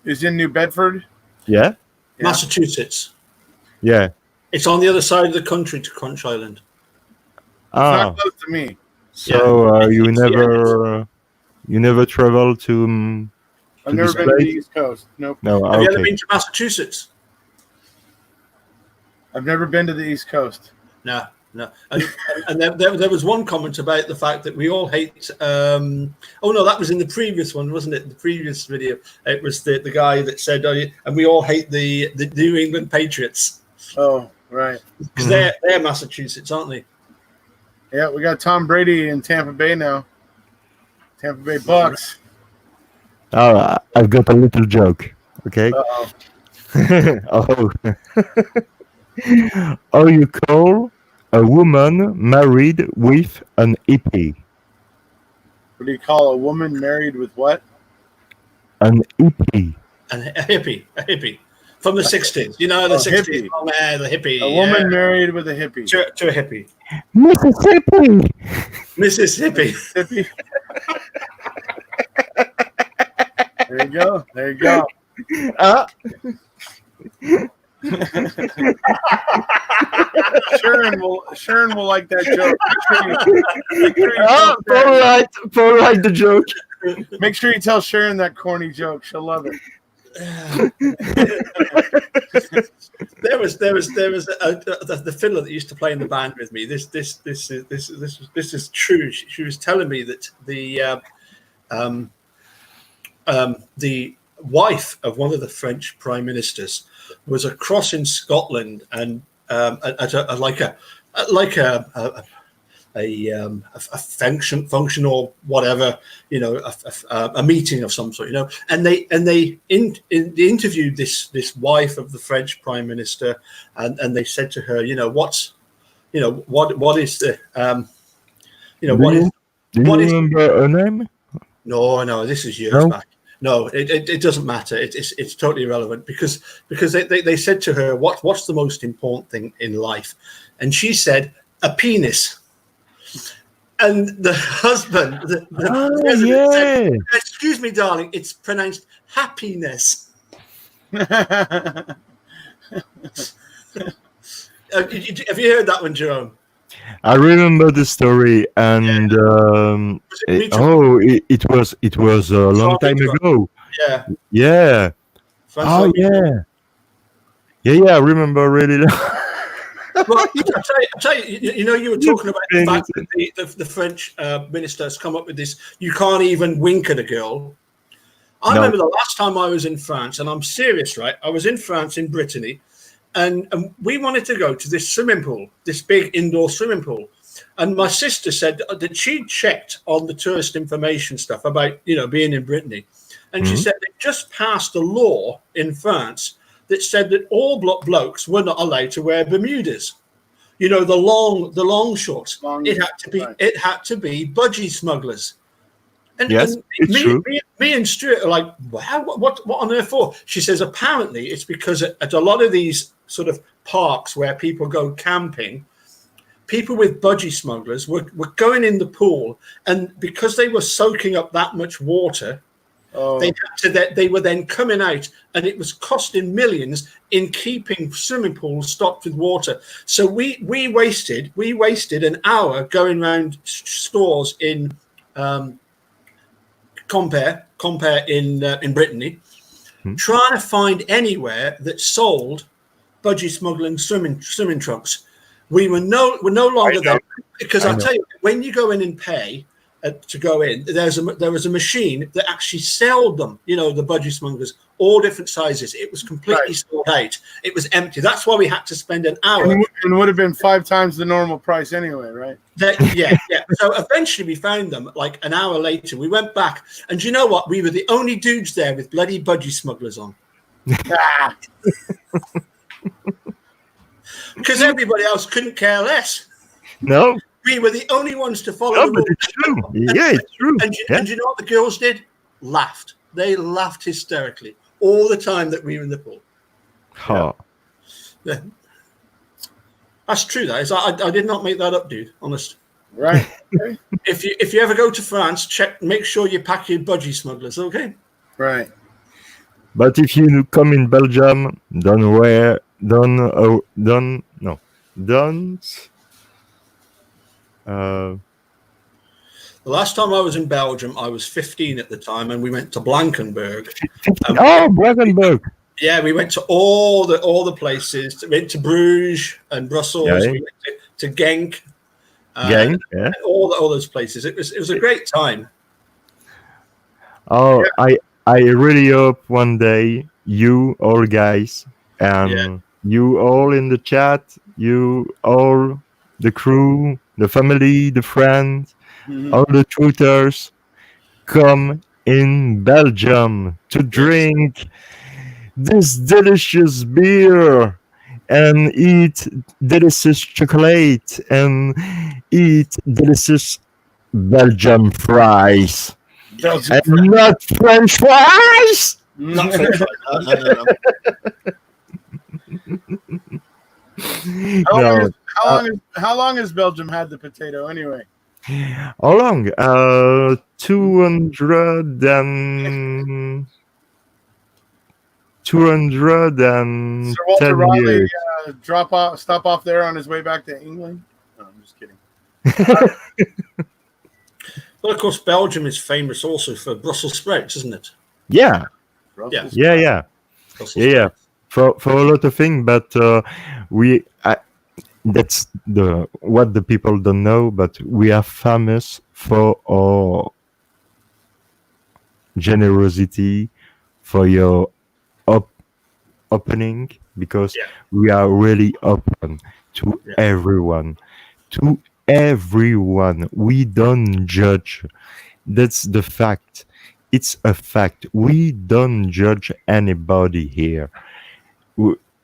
is in New Bedford. yeah, Yeah. Massachusetts. yeah. It's on the other side of the country to Crunch Island. It's not Ah, close to me. so you Yeah, never travel to I've to never this been to the place? East Coast. Nope. No, have you ever okay. been to Massachusetts? I've never been to the East Coast. No, no. And there was one comment about the fact that we all hate. Oh no, that was in the previous one, wasn't it? The previous video. It was the guy that said, "Oh, and we all hate the New England Patriots Oh, right. because they're Massachusetts, aren't they?" Yeah, we got Tom Brady in Tampa Bay now. Tampa Bay Bucks. Oh, I've got a little joke. Okay. Uh-oh. Oh, how you call a woman married with an hippie? What do you call a woman married with what? An hippie. And a hippie from the '60s. You know, the '60s. Hippie. Oh, man, the hippie. A woman married with a hippie. to a hippie. Mississippi. Mississippi. Hippie. There you go. There you go. Ah, Sharon will like that joke. Paul write the joke. Make sure you tell Sharon that corny joke. She'll love it. There was the fiddler that used to play in the band with me. This is true. She was telling me that the wife of one of the French prime ministers was across in Scotland and at a function or whatever, a meeting of some sort, and they interviewed this wife of the French prime minister, and they said to her, what is the Do you remember her name? No, this is years No? back. No, it doesn't matter. It's totally irrelevant because they said to her, what's the most important thing in life? And she said, a penis. And the husband, the president said, excuse me, darling, it's pronounced happiness. Have you heard that one, Jerome? I remember the story, and Was it MeToo? it was a long time ago. Yeah, Yeah. Francois. Oh yeah. Yeah. I remember really. Well, I tell you, you were talking about the fact Things. that the French minister has come up with this. You can't even wink at a girl. I No. remember the last time I was in France, and I'm serious, right? I was in France, in Brittany, and we wanted to go to this swimming pool, this big indoor swimming pool. And my sister said that she checked on the tourist information stuff about, being in Brittany. And she Mhm. said they just passed a law in France that said that all blokes were not allowed to wear Bermudas. The long shorts. Long, right. It had to be budgie smugglers. Yes, And it's true. me and Stuart are like, wow, what on earth for? She says apparently it's because at a lot of these sort of parks where people go camping, people with budgie smugglers were going in the pool, and because they were soaking up that much water, they were then coming out, and it was costing millions in keeping swimming pools stocked with water. So we wasted an hour going around stores in Compare in Brittany, trying to find anywhere that sold budgie smuggling swimming trunks. We're no longer there, because I'll tell you, when you go in and pay to go in, there was a machine that actually sold them. The budgie smugglers, all different sizes. It was completely sold out. It was empty. That's why we had to spend an hour. And would have been 5 times the normal price anyway, right? Yeah. So eventually we found them. Like an hour later, we went back, and you know what? We were the only dudes there with bloody budgie smugglers on. Because everybody else couldn't care less. No. We were the only ones to follow the But rules. it's true. Yeah, it's true. And you know what the girls did? Laughed. They laughed hysterically all the time that we were in the pool. Huh. Yeah. That's true. That is. I did not make that up, dude. Honest. Right. If you ever go to France, make sure you pack your budgie smugglers. Okay. Right. But if you come in Belgium, don't. The last time I was in Belgium, I was 15 at the time, and we went to Blankenberg. Blankenberg. Yeah, we went to all the places. We went to Bruges and Brussels. Yeah. We went to Genk. Gang, yeah. All those places. It was a great time. Oh, yeah. I really hope one day you all guys and you all in the chat, you all the crew, the family, the friends, all the truthers come in Belgium to drink this delicious beer and eat delicious chocolate and eat delicious Belgian fries. And not French fries. Not French fries. No. How long has Belgium had the potato anyway? How long? 200 and 210 Sir Walter Raleigh years. stop off there on his way back to England? No, I'm just kidding. Well, of course, Belgium is famous also for Brussels sprouts, isn't it? Yeah. Yeah. For a lot of things, but that's what the people don't know. But we are famous for our generosity, for your opening, because we are really open to everyone. To everyone. We don't judge. That's the fact. It's a fact. We don't judge anybody here.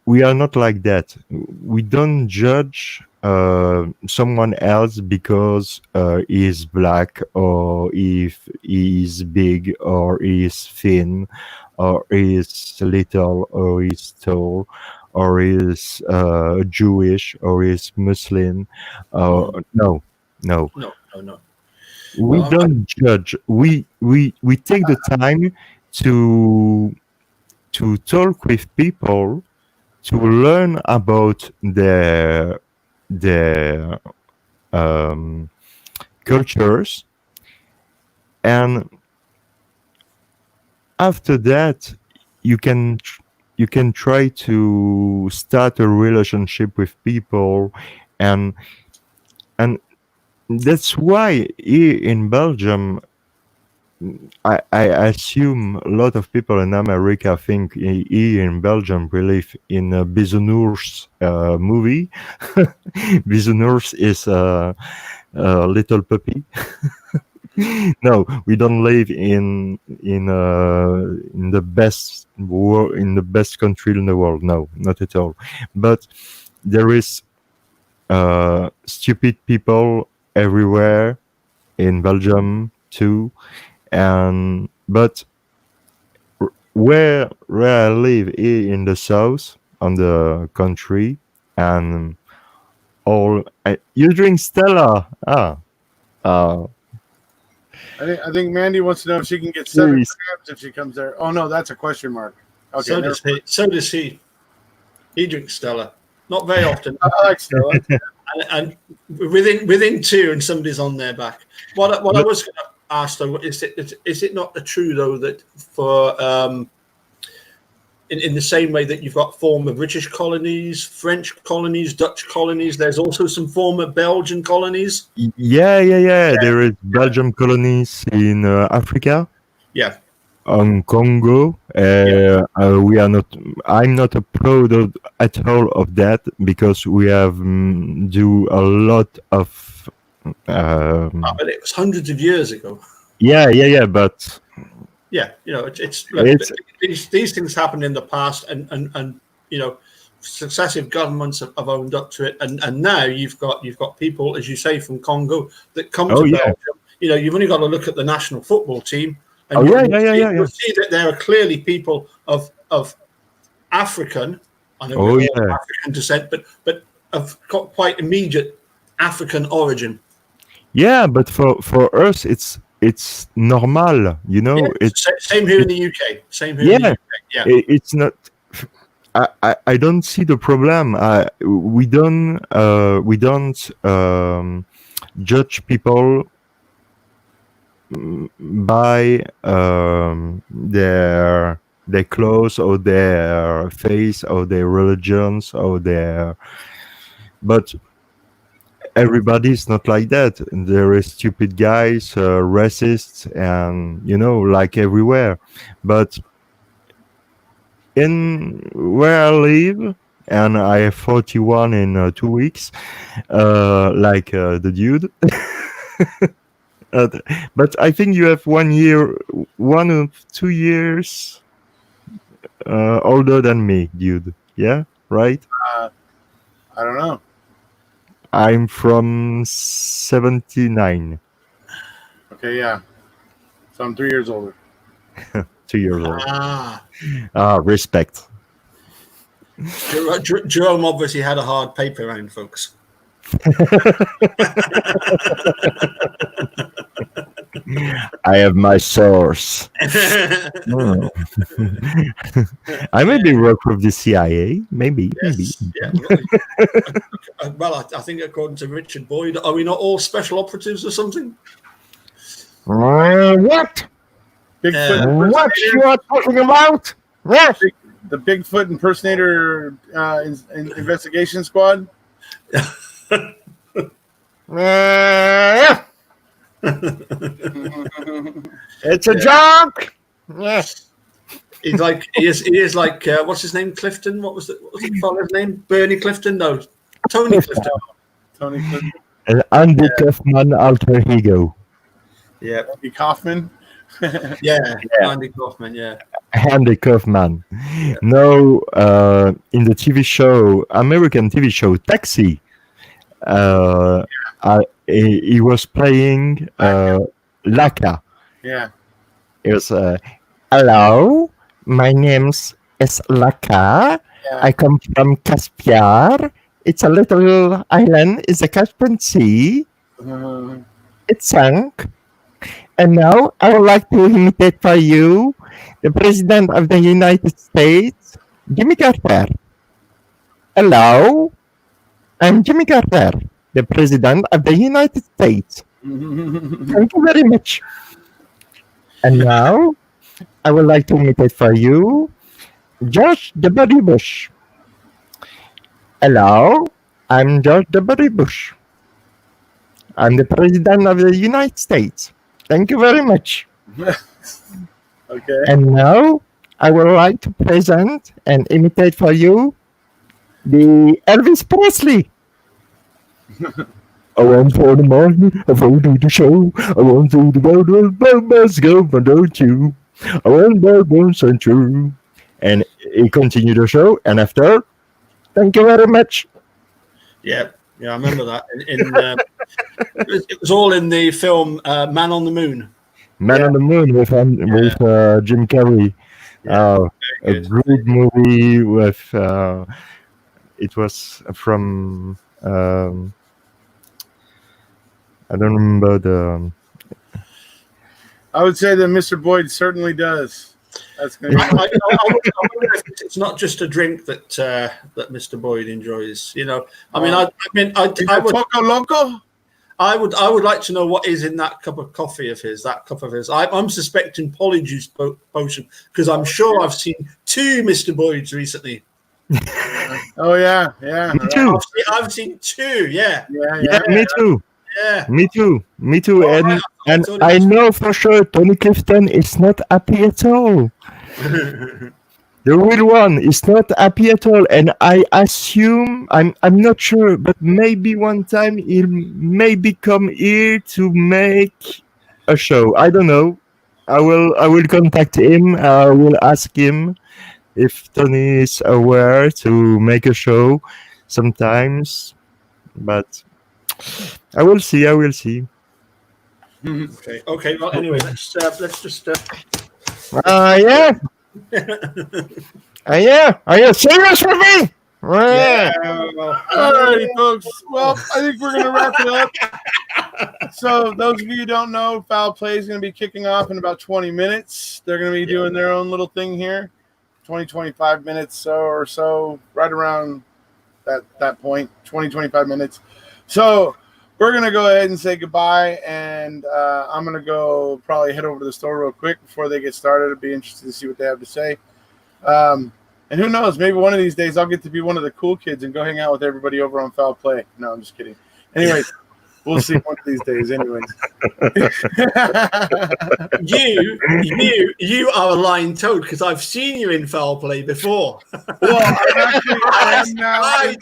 We are not like that. We don't judge someone else because he is black, or if he is big, or he is thin, or he is little, or he is tall, or he is Jewish, or he is Muslim. No. We don't judge. We take the time to talk with people, to learn about their um, cultures, and after that you can you can try to start a relationship with people, and and that's why here in Belgium, I assume a lot of people in America think here in Belgium we live in a Bisounours movie. Bisounours is a little puppy. No, we don't live in the best in the best country in the world. No, not at all. But there is stupid people everywhere in Belgium too, and but where I live here in the south on the country, and all you drink Stella. I think Mandy wants to know if she can get 7 Please. grams if she comes there. Oh no, that's a question mark. Okay, So does he. So does he. He drinks Stella, not very often. I like Stella. and within 2, and somebody's on their back. What I was going to ask though is it not true though that for in the same way that you've got former British colonies, French colonies, Dutch colonies, there's also some former Belgian colonies? Yeah. There is Belgium colonies in Africa, Yeah. on Congo. We are not. I'm not proud at all of that, because we have do a lot of. But it was hundreds of years ago. Yeah. But Yeah, look, It's- these things happened in the past, and successive governments have owned up to it, and now you've got people, as you say, from Congo that come to yeah. Belgium. You've only got to look at the national football team, and Oh, you'll see that there are clearly people of African, I know we're all African descent, but of quite immediate African origin. Yeah, but for us, it's normal, It's Same here in the UK. Same here in the Yeah. UK. Yeah. It's not. I don't see the problem. We don't judge people by their clothes or their face or their religions or but everybody's not like that. There is stupid guys, racists, and like everywhere. But in where I live, and I have 41 in 2 weeks, like the dude. But I think you have 1 or 2 years older than me, dude. Yeah, right? I don't know. I'm from 79. Okay, yeah. So I'm 3 years older. 2 years old. Ah, Respect. Jerome obviously had a hard paper round, folks. I have my source. Oh. I maybe work with the CIA. Maybe. Yeah. Well, I think according to Richard Boyd, are we not all special operatives or something? What? Bigfoot What you are talking about? What? the Bigfoot impersonator investigation squad. It's a joke. Yes. He is like what's his name? Clifton. What was the fellow's name? Bernie Clifton? No, Tony Clifton. Tony Clifton. Andy Kaufman alter ego. Yeah. Andy Kaufman. Yeah. Andy Kaufman. Yeah. Andy Kaufman. No, in the TV show, American TV show Taxi, he was playing Laka. Yeah. It was hello, my name's is Laka. Yeah. I come from Caspiar. It's a little island. It's a Caspian Sea. It sank. And now I would like to imitate for you the President of the United States, Jimmy Carter. Hello, I'm Jimmy Carter, the President of the United States. Thank you very much. And now, I would like to imitate for you George W. Bush. Hello, I'm George W. Bush. I'm the President of the United States. Thank you very much. Okay. And now, I would like to present and imitate for you the Elvis Presley. I want for the morning, I want to do the show, I want to do the world, must go, but don't you? I want that once and true. And he continued the show, and after, thank you very much. Yeah, I remember that. It was all in the film Man on the Moon. Man on the Moon with Jim Carrey. Yeah, A good movie with, it was from, I don't remember the. I would say that Mr. Boyd certainly does. That's going to I wonder if it's not just a drink that that Mr. Boyd enjoys. You know, I would. Poco Loco? I would like to know what is in that cup of coffee of his. That cup of his. I'm suspecting polyjuice potion because I'm sure I've seen 2 Mr. Boyds recently. Oh yeah. Me too. I've seen 2. Yeah. Me too. Yeah. Me too. Oh, And I know for sure Tony Clifton is not happy at all. The real one is not happy at all, and I assume I'm not sure, but maybe one time he'll maybe come here to make a show. I don't know. I will contact him. I will ask him if Tony is aware to make a show sometimes, but I will see. Okay. Well, anyway, let's just. Yeah. Are you serious with me? Yeah. Alrighty, folks. Well, I think we're going to wrap it up. So, those of you who don't know, Foul Play is going to be kicking off in about 20 minutes. They're going to be doing their own little thing here. 25 minutes or so, right around that point, 25 minutes. So, we're going to go ahead and say goodbye, and I'm going to go probably head over to the store real quick before they get started. I'd be interested to see what they have to say. And who knows, maybe one of these days I'll get to be one of the cool kids and go hang out with everybody over on Foul Play. No, I'm just kidding. Anyways, we'll see one of these days anyways. You are a lying toad because I've seen you in Foul Play before. Well, I'm now in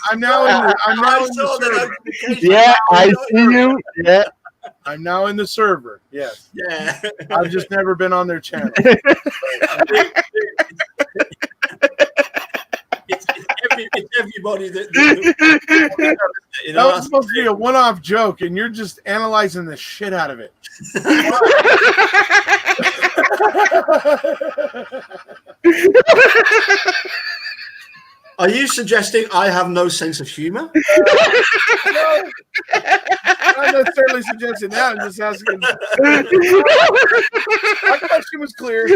the server. Yeah, I see you. Yeah. I'm now in the server. Yes. Yeah. I've just never been on their channel. It's everybody that that was supposed to be a one-off joke, and you're just analyzing the shit out of it. Are you suggesting I have no sense of humor? No, not necessarily suggesting that. I'm just asking. My question was clear.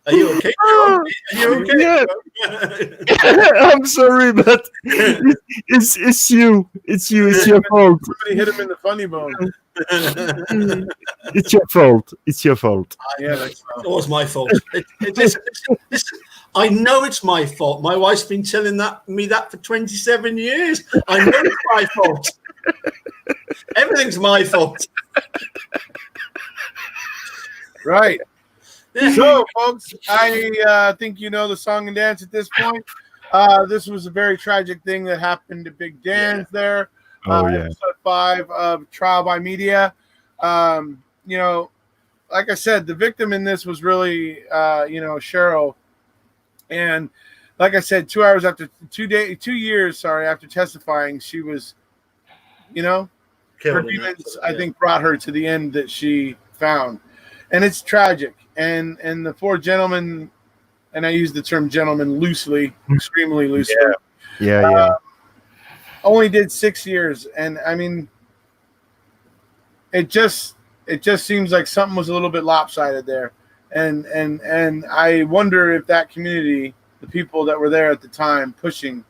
Are you okay? Are you okay? Yeah. I'm sorry, but it's you. It's your fault. Somebody hit him in the funny bone. It's your fault. Yeah, it was my fault. Listen, I know it's my fault. My wife's been telling me that for 27 years. I know it's my fault. Everything's my fault. Right. Yeah. So, folks, I think you know the song and dance at this point. This was a very tragic thing that happened to Big Dan's there. Episode 5 of Trial by Media. You know, like I said, the victim in this was really, Cheryl. And like I said, 2 years after testifying, she was, her demons, I think, brought her to the end that she found. And it's tragic. And the 4 gentlemen, and I use the term gentleman loosely, extremely loosely. Yeah. Only did 6 years. And I mean, it just it just seems like something was a little bit lopsided there. And I wonder if that community, the people that were there at the time pushing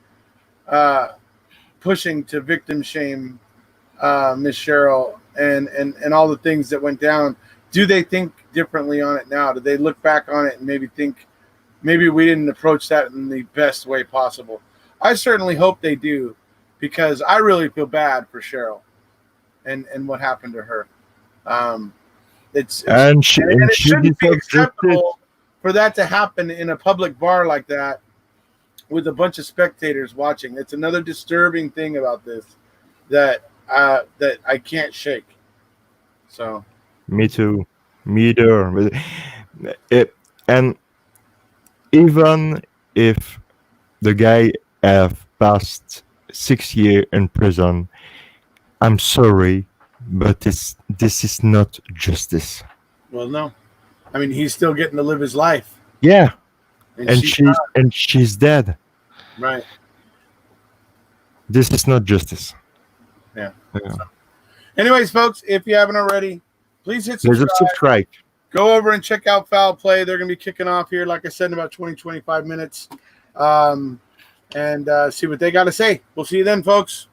to victim shame Miss Cheryl and all the things that went down, do they think differently on it now? Do they look back on it and maybe think maybe we didn't approach that in the best way possible? I certainly hope they do, because I really feel bad for Cheryl and what happened to her. It shouldn't be acceptable for that to happen in a public bar like that with a bunch of spectators watching. It's another disturbing thing about this that I can't shake. So, Me too. Me either. And even if the guy have passed 6 years in prison, I'm sorry, but this is not justice. well, no. I mean, he's still getting to live his life. Yeah, and she's dead. Right. This is not justice. Yeah. So, anyways, folks, if you haven't already, please hit subscribe. Go over and check out Foul Play. They're going to be kicking off here, like I said, in about 20-25 minutes. And see what they got to say. We'll see you then, folks.